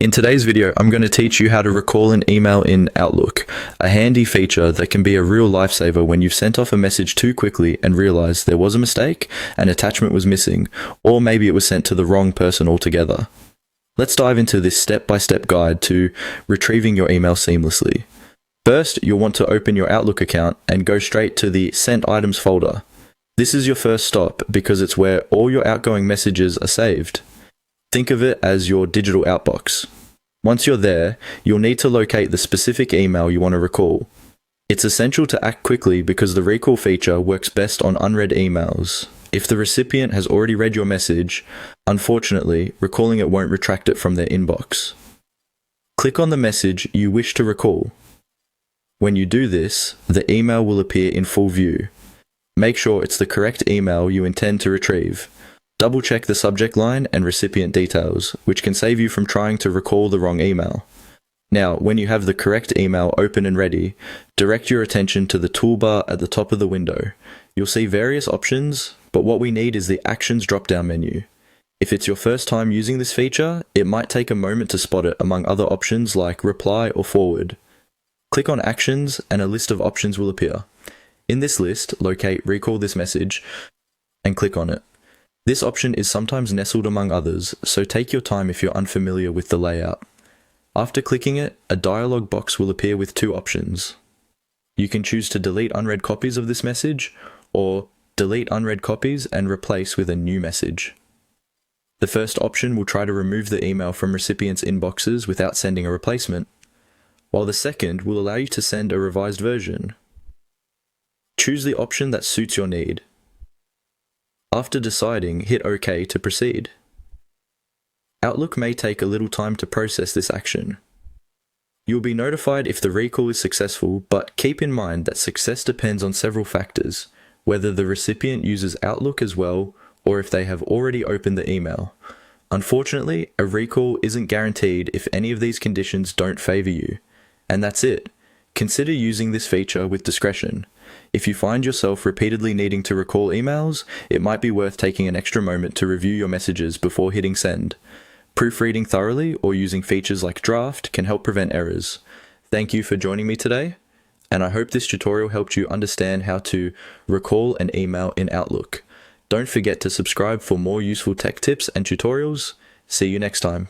In today's video, I'm going to teach you how to recall an email in Outlook, a handy feature that can be a real lifesaver when you've sent off a message too quickly and realized there was a mistake, an attachment was missing, or maybe it was sent to the wrong person altogether. Let's dive into this step-by-step guide to retrieving your email seamlessly. First, you'll want to open your Outlook account and go straight to the Sent Items folder. This is your first stop because it's where all your outgoing messages are saved. Think of it as your digital outbox. Once you're there, you'll need to locate the specific email you want to recall. It's essential to act quickly because the recall feature works best on unread emails. If the recipient has already read your message, unfortunately, recalling it won't retract it from their inbox. Click on the message you wish to recall. When you do this, the email will appear in full view. Make sure it's the correct email you intend to retrieve. Double-check the subject line and recipient details, which can save you from trying to recall the wrong email. Now, when you have the correct email open and ready, direct your attention to the toolbar at the top of the window. You'll see various options, but what we need is the Actions drop-down menu. If it's your first time using this feature, it might take a moment to spot it among other options like Reply or Forward. Click on Actions and a list of options will appear. In this list, locate Recall this message and click on it. This option is sometimes nestled among others, so take your time if you're unfamiliar with the layout. After clicking it, a dialog box will appear with two options. You can choose to delete unread copies of this message, or delete unread copies and replace with a new message. The first option will try to remove the email from recipients' inboxes without sending a replacement, while the second will allow you to send a revised version. Choose the option that suits your need. After deciding, hit OK to proceed. Outlook may take a little time to process this action. You'll be notified if the recall is successful, but keep in mind that success depends on several factors, whether the recipient uses Outlook as well, or if they have already opened the email. Unfortunately, a recall isn't guaranteed if any of these conditions don't favor you. And that's it. Consider using this feature with discretion. If you find yourself repeatedly needing to recall emails, it might be worth taking an extra moment to review your messages before hitting send. Proofreading thoroughly or using features like Draft can help prevent errors. Thank you for joining me today, and I hope this tutorial helped you understand how to recall an email in Outlook. Don't forget to subscribe for more useful tech tips and tutorials. See you next time.